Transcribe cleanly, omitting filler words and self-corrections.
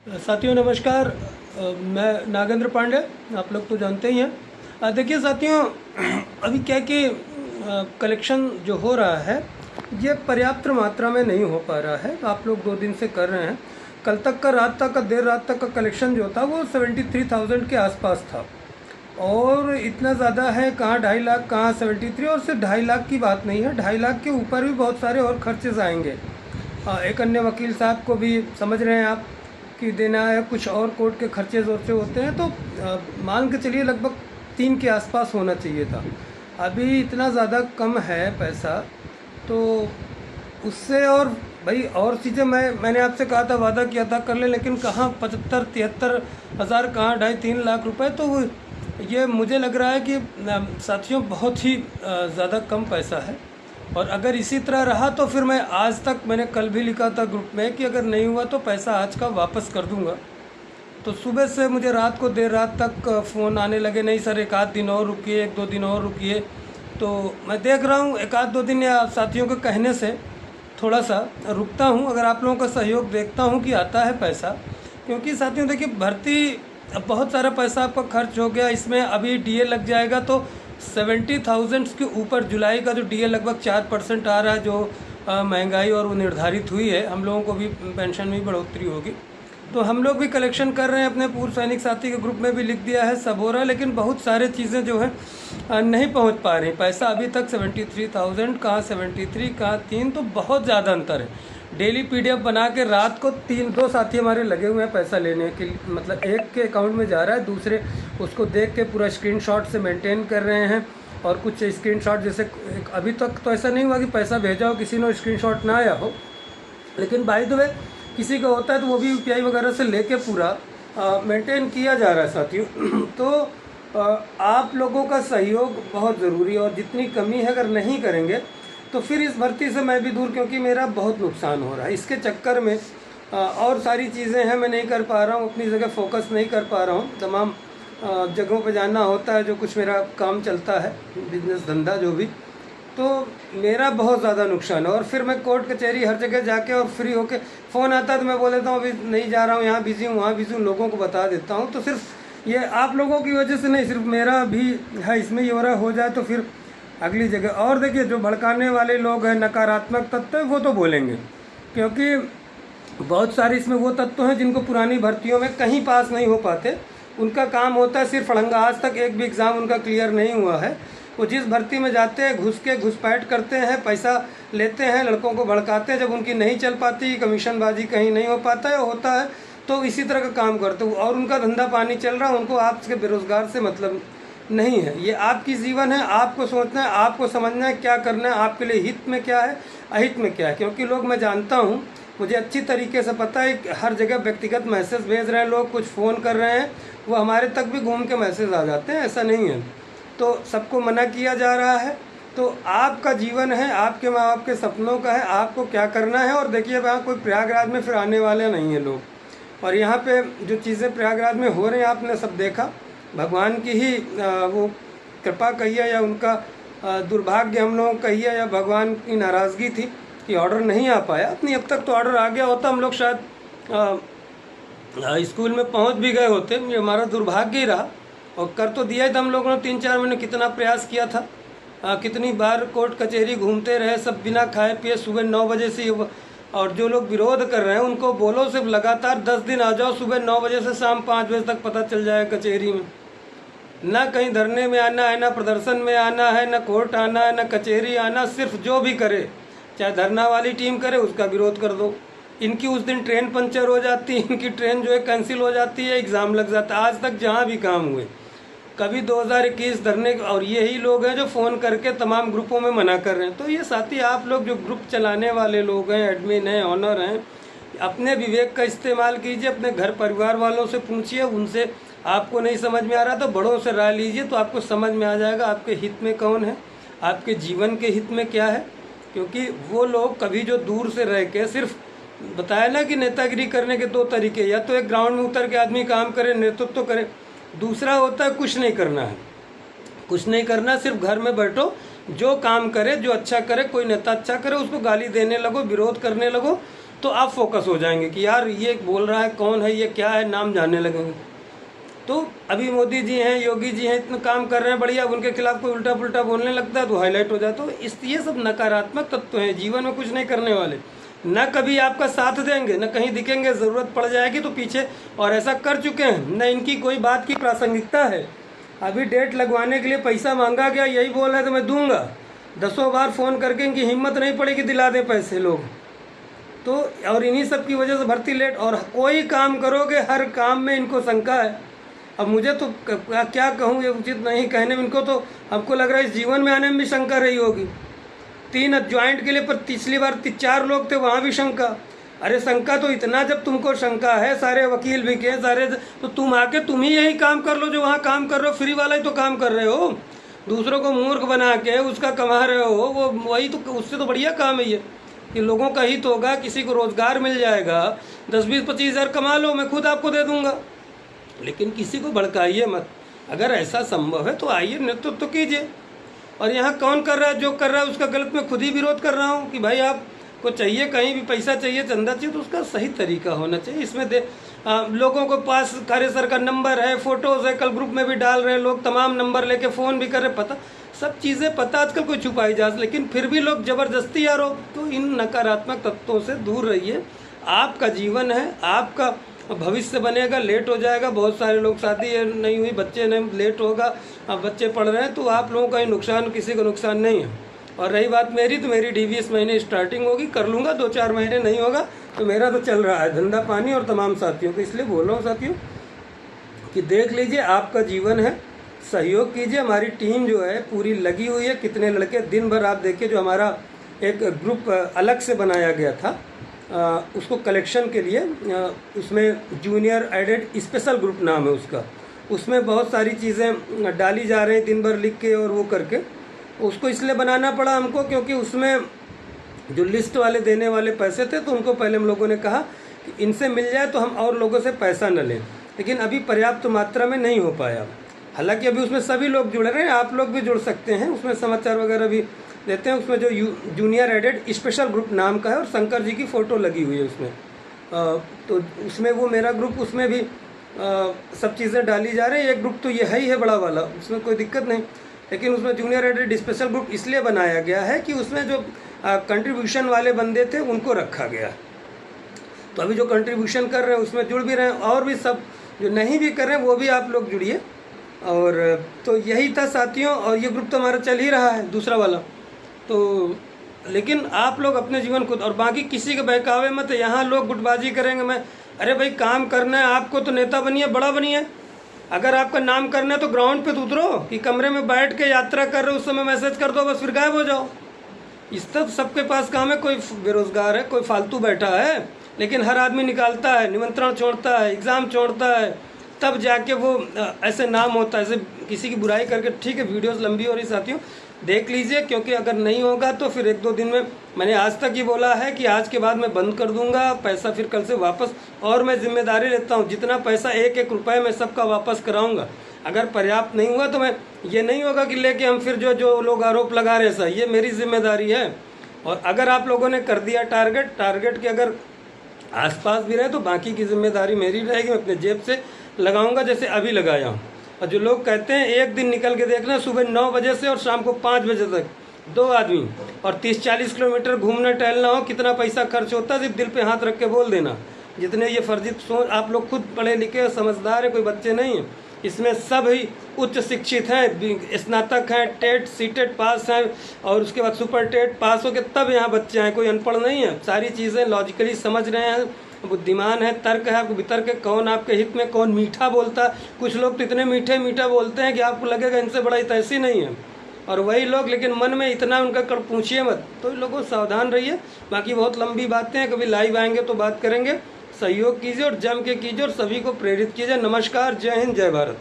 साथियों नमस्कार। मैं नागेंद्र पांडे, आप लोग तो जानते ही हैं। देखिए साथियों, अभी क्या कि कलेक्शन जो हो रहा है ये पर्याप्त मात्रा में नहीं हो पा रहा है। आप लोग 2 दिन से कर रहे हैं। कल तक का, रात तक का, देर रात तक का कलेक्शन जो था वो 73,000 के आसपास था। और इतना ज़्यादा है कहाँ 2.5 लाख, कहाँ 73। और सिर्फ 2.5 लाख की बात नहीं है, 2.5 लाख के ऊपर भी बहुत सारे और खर्चेज आएंगे। एक अन्य वकील साहब को भी समझ रहे हैं आप कि देना है, कुछ और कोर्ट के खर्चे जोरते होते हैं। तो मान के चलिए लगभग 3 के आसपास होना चाहिए था। अभी इतना ज़्यादा कम है पैसा, तो उससे और भाई और चीज़ें मैंने आपसे कहा था, वादा किया था कर ले, लेकिन कहाँ 75-73 हज़ार, कहाँ 2.5-3 लाख रुपए। तो ये मुझे लग रहा है कि साथियों बहुत ही ज़्यादा कम पैसा है। और अगर इसी तरह रहा तो फिर मैं आज तक, मैंने कल भी लिखा था ग्रुप में कि अगर नहीं हुआ तो पैसा आज का वापस कर दूंगा। तो सुबह से मुझे रात को, देर रात तक फ़ोन आने लगे, नहीं सर 1 आध दिन और रुकिए, 1-2 दिन और रुकिए। तो मैं देख रहा हूँ 1 आध 2 दिन या साथियों के कहने से थोड़ा सा रुकता हूँ। अगर आप लोगों का सहयोग देखता हूँ कि आता है पैसा, क्योंकि साथियों देखिए भर्ती, अब बहुत सारा पैसा आपका खर्च हो गया, इसमें अभी डीए लग जाएगा तो 70,000 के ऊपर जुलाई का जो डीए लगभग 4% आ रहा है, जो महंगाई और वो निर्धारित हुई है, हम लोगों को भी पेंशन में भी बढ़ोतरी होगी। तो हम लोग भी कलेक्शन कर रहे हैं, अपने पूर्व सैनिक साथी के ग्रुप में भी लिख दिया है, सब हो रहा है, लेकिन बहुत सारे चीज़ें जो है नहीं पहुंच पा रही। पैसा अभी तक 73,000, कहाँ 73, कहाँ 3, तो बहुत ज़्यादा अंतर है। डेली पीडीएफ बना के रात को 2 साथी हमारे लगे हुए हैं पैसा लेने के लिए, मतलब एक के अकाउंट में जा रहा है, दूसरे उसको देख के पूरा स्क्रीनशॉट से मेंटेन कर रहे हैं। और कुछ स्क्रीनशॉट जैसे अभी तक तो ऐसा नहीं हुआ कि पैसा भेजा हो किसी ने स्क्रीनशॉट ना आया हो, लेकिन बाय द वे किसी का होता है तो वो भी यूपीआई वगैरह से लेके पूरा मेंटेन किया जा रहा है साथियों। तो आप लोगों का सहयोग बहुत ज़रूरी है, और जितनी कमी है अगर नहीं करेंगे तो फिर इस भर्ती से मैं भी दूर, क्योंकि मेरा बहुत नुकसान हो रहा है इसके चक्कर में। और सारी चीज़ें हैं, मैं नहीं कर पा रहा हूँ, अपनी जगह फोकस नहीं कर पा रहा हूँ। तमाम जगहों पे जाना होता है, जो कुछ मेरा काम चलता है, बिजनेस धंधा जो भी, तो मेरा बहुत ज़्यादा नुकसान है। और फिर मैं कोर्ट कचहरी हर जगह जाके और फ्री होके, फ़ोन आता है तो मैं बोल देता हूँ अभी नहीं जा रहा हूँ, यहाँ बिज़ी हूँ, वहाँ बिज़ी हूँ, लोगों को बता देता हूँ। तो सिर्फ ये आप लोगों की वजह से नहीं, सिर्फ मेरा भी है इसमें, ये हो रहा हो जाए तो फिर अगली जगह। और देखिए जो भड़काने वाले लोग हैं, नकारात्मक तत्व है, वो तो बोलेंगे, क्योंकि बहुत सारे इसमें वो तत्व हैं जिनको पुरानी भर्तियों में कहीं पास नहीं हो पाते। उनका काम होता है सिर्फ फड़ंगा, आज तक एक भी एग्ज़ाम उनका क्लियर नहीं हुआ है। वो जिस भर्ती में जाते हैं घुस के घुसपैठ करते हैं, पैसा लेते हैं, लड़कों को भड़काते हैं, जब उनकी नहीं चल पाती, कमीशनबाजी कहीं नहीं हो पाता है, होता है तो इसी तरह का काम करते हो, और उनका धंधा पानी चल रहा है, उनको आपके बेरोज़गार से मतलब नहीं है। ये आपकी जीवन है, आपको सोचना है, आपको समझना है क्या करना है, आपके लिए हित में क्या है, अहित में क्या है। क्योंकि लोग, मैं जानता हूँ, मुझे अच्छी तरीके से पता है, हर जगह व्यक्तिगत मैसेज भेज रहे हैं लोग, कुछ फ़ोन कर रहे हैं, वो हमारे तक भी घूम के मैसेज आ जाते हैं, ऐसा नहीं है। तो सबको मना किया जा रहा है। तो आपका जीवन है, आपके माँ बाप के सपनों का है, आपको क्या करना है। और देखिए वहाँ कोई प्रयागराज में फिर आने वाले नहीं है लोग, और यहाँ पे जो चीज़ें प्रयागराज में हो रही हैं आपने सब देखा, भगवान की ही वो कृपा कहिए या उनका दुर्भाग्य हम लोग कहिए, या भगवान की नाराज़गी थी कि ऑर्डर नहीं आ पाया। अपनी अब तक तो ऑर्डर आ गया होता, हम लोग शायद स्कूल में पहुंच भी गए होते। ये हमारा दुर्भाग्य ही रहा, और कर तो दिया ही था हम लोगों ने। 3-4 महीने कितना प्रयास किया था, कितनी बार कोर्ट कचहरी घूमते रहे, सब बिना खाए पिए, सुबह 9 बजे से। और जो लोग विरोध कर रहे हैं उनको बोलो सिर्फ लगातार 10 दिन आ जाओ, सुबह 9 बजे से शाम 5 बजे तक पता चल जाए कचहरी में। ना कहीं धरने में आना है, ना प्रदर्शन में आना है, ना कोर्ट आना है, ना कचहरी आना, सिर्फ जो भी करे, चाहे धरना वाली टीम करे, उसका विरोध कर दो। इनकी उस दिन ट्रेन पंचर हो जाती है, इनकी ट्रेन जो है कैंसिल हो जाती है, एग्ज़ाम लग जाता है। आज तक जहाँ भी काम हुए, कभी 2021 धरने, और यही लोग हैं जो फ़ोन करके तमाम ग्रुपों में मना कर रहे हैं। तो ये साथी, आप लोग जो ग्रुप चलाने वाले लोग हैं, एडमिन हैं, ऑनर हैं, अपने विवेक का इस्तेमाल कीजिए, अपने घर परिवार वालों से पूछिए, उनसे आपको नहीं समझ में आ रहा तो बड़ों से राय लीजिए, तो आपको समझ में आ जाएगा आपके हित में कौन है, आपके जीवन के हित में क्या है। क्योंकि वो लोग कभी जो दूर से रह के, सिर्फ बताया ना कि नेतागिरी करने के 2 तरीके, या तो एक ग्राउंड में उतर के आदमी काम करे, नेतृत्व करे, दूसरा होता है कुछ नहीं करना है। कुछ नहीं करना, सिर्फ घर में बैठो, जो काम करे, जो अच्छा करे, कोई नेता अच्छा करे उसको गाली देने लगो, विरोध करने लगो, तो आप फोकस हो जाएंगे कि यार ये बोल रहा है, कौन है, ये क्या है, नाम जानने लगेंगे। तो अभी मोदी जी हैं, योगी जी हैं, इतना काम कर रहे हैं बढ़िया, उनके खिलाफ कोई उल्टा पुल्टा बोलने लगता है तो हाईलाइट हो जाता है। तो ये सब नकारात्मक तत्व हैं, जीवन में कुछ नहीं करने वाले, न कभी आपका साथ देंगे, न कहीं दिखेंगे, ज़रूरत पड़ जाएगी तो पीछे, और ऐसा कर चुके हैं, न इनकी कोई बात की प्रासंगिकता है। अभी डेट लगवाने के लिए पैसा मांगा गया, यही बोल रहे थे मैं दूंगा, 10 बार फ़ोन करके इनकी हिम्मत नहीं पड़ेगी दिला दें पैसे लोग। तो और इन्हीं सब की वजह से भर्ती लेट, और कोई काम करोगे हर काम में इनको शंका है। अब मुझे तो क्या कहूँ, ये उचित नहीं कहने में, इनको तो हमको लग रहा है इस जीवन में आने में भी शंका रही होगी। 3 ज्वाइंट के लिए पर पिछली बार 4 लोग थे, वहाँ भी शंका। अरे शंका तो इतना, जब तुमको शंका है, सारे वकील भी के सारे, तो तुम आके तुम ही यही काम कर लो जो वहाँ काम कर रहे हो, फ्री वाला ही तो काम कर रहे हो, दूसरों को मूर्ख बना के उसका कमा रहे हो, वो वही तो, उससे तो बढ़िया काम है ये कि लोगों का हित होगा, किसी को रोज़गार मिल जाएगा, 10-20-25 हज़ार कमा लो, मैं खुद आपको दे दूँगा। लेकिन किसी को भड़काइए मत, अगर ऐसा संभव है तो आइए नेतृत्व तो कीजिए। और यहाँ कौन कर रहा है, जो कर रहा है उसका गलत मैं खुद ही विरोध कर रहा हूँ कि भाई आपको चाहिए, कहीं भी पैसा चाहिए, चंदा चाहिए, तो उसका सही तरीका होना चाहिए। इसमें लोगों को पास कार्य सर का नंबर है, फ़ोटोज़ है, कल ग्रुप में भी डाल रहे हैं लोग, तमाम नंबर लेके फ़ोन भी कर रहे, पता सब चीज़ें पता, आजकल कोई छुपाई जा, लेकिन फिर भी लोग ज़बरदस्ती आरोप। तो इन नकारात्मक तत्वों से दूर रहिए। आपका जीवन है, आपका भविष्य बनेगा, लेट हो जाएगा, बहुत सारे लोग शादी नहीं हुई, बच्चे नहीं, लेट होगा, अब बच्चे पढ़ रहे हैं, तो आप लोगों का ही नुकसान, किसी को नुकसान नहीं है। और रही बात मेरी, तो मेरी DV इस महीने स्टार्टिंग होगी, कर लूँगा, 2-4 महीने नहीं होगा तो मेरा तो चल रहा है धंधा पानी। और तमाम साथियों को इसलिए बोल रहा हूँ साथियों कि देख लीजिए, आपका जीवन है, सहयोग कीजिए। हमारी टीम जो है पूरी लगी हुई है, कितने लड़के दिन भर, आप देखिए जो हमारा एक ग्रुप अलग से बनाया गया था उसको कलेक्शन के लिए, उसमें जूनियर एडेड स्पेशल ग्रुप नाम है उसका, उसमें बहुत सारी चीज़ें डाली जा रही हैं दिन भर लिख के और वो करके। उसको इसलिए बनाना पड़ा हमको क्योंकि उसमें जो लिस्ट वाले देने वाले पैसे थे, तो उनको पहले हम लोगों ने कहा कि इनसे मिल जाए तो हम और लोगों से पैसा न लें, लेकिन अभी पर्याप्त मात्रा में नहीं हो पाया। हालांकि अभी उसमें सभी लोग जुड़ रहे हैं, आप लोग भी जुड़ सकते हैं, उसमें समाचार वगैरह भी देते हैं। उसमें जो जूनियर एडेड स्पेशल ग्रुप नाम का है, और शंकर जी की फ़ोटो लगी हुई है उसमें। तो उसमें वो मेरा ग्रुप, उसमें भी सब चीज़ें डाली जा रही है। एक ग्रुप तो ये है ही है बड़ा वाला, उसमें कोई दिक्कत नहीं, लेकिन उसमें जूनियर एडेड स्पेशल ग्रुप इसलिए बनाया गया है कि उसमें जो कंट्रीब्यूशन वाले बंदे थे उनको रखा गया। तो अभी जो कंट्रीब्यूशन कर रहे हैं उसमें जुड़ भी रहे हैं, और भी सब जो नहीं भी कर रहे हैं वो भी आप लोग जुड़िए। और तो यही था साथियों, और ये ग्रुप तो हमारा चल ही रहा है दूसरा वाला। तो लेकिन आप लोग अपने जीवन खुद, और बाकी किसी के बहकावे मत। यहाँ लोग गुटबाजी करेंगे, मैं, अरे भाई काम करना है आपको तो नेता बनिए, बड़ा बनिए। अगर आपका नाम करना है तो ग्राउंड पे तो उतरो, कि कमरे में बैठ के यात्रा कर रहे हो उस समय मैसेज कर दो, बस फिर गायब हो जाओ। इस तब सबके पास काम है, कोई बेरोजगार है, कोई फालतू बैठा है, लेकिन हर आदमी निकालता है, निमंत्रण छोड़ता है, एग्ज़ाम छोड़ता है, तब जाके वो ऐसे नाम होता है, ऐसे किसी की बुराई करके। ठीक है, वीडियोस लंबी हो रही साथियों, देख लीजिए, क्योंकि अगर नहीं होगा तो फिर 1-2 दिन में, मैंने आज तक ही बोला है कि आज के बाद मैं बंद कर दूंगा, पैसा फिर कल से वापस, और मैं जिम्मेदारी लेता हूं, जितना पैसा 1-1 रुपये मैं सबका वापस कराऊंगा। अगर पर्याप्त नहीं हुआ तो मैं, ये नहीं होगा कि लेके हम फिर जो लोग आरोप लगा रहे हैं, ये मेरी जिम्मेदारी है। और अगर आप लोगों ने कर दिया टारगेट के अगर आसपास भी रहे तो बाकी की जिम्मेदारी मेरी रहेगी, मैं अपने जेब से लगाऊंगा, जैसे अभी लगाया हूँ। और जो लोग कहते हैं एक दिन निकल के देखना, सुबह 9 बजे से और शाम को 5 बजे तक 2 आदमी, और 30-40 किलोमीटर घूमना टहलना हो, कितना पैसा खर्च होता है, सिर्फ दिल पे हाथ रख के बोल देना। जितने ये फर्जी सोच, आप लोग खुद पढ़े लिखे समझदार हैं, कोई बच्चे नहीं हैं, इसमें सब ही उच्च शिक्षित हैं, स्नातक हैं, टेट सीटेट पास हैं, और उसके बाद सुपर टेट पास हो के तब यहाँ बच्चे हैं, कोई अनपढ़ नहीं है। सारी चीज़ें लॉजिकली समझ रहे हैं, बुद्धिमान है, तर्क है, आपको वितर्क है, कौन आपके हित में, कौन मीठा बोलता है। कुछ लोग तो इतने मीठा बोलते हैं कि आपको लगेगा इनसे बड़ा हित, ऐसी नहीं है। और वही लोग, लेकिन मन में इतना उनका कर पूछिए मत। तो लोगों सावधान रहिए। बाकी बहुत लंबी बातें हैं, कभी लाइव आएंगे तो बात करेंगे। सहयोग कीजिए और जम के कीजिए, और सभी को प्रेरित कीजिए। नमस्कार, जय हिंद, जय भारत।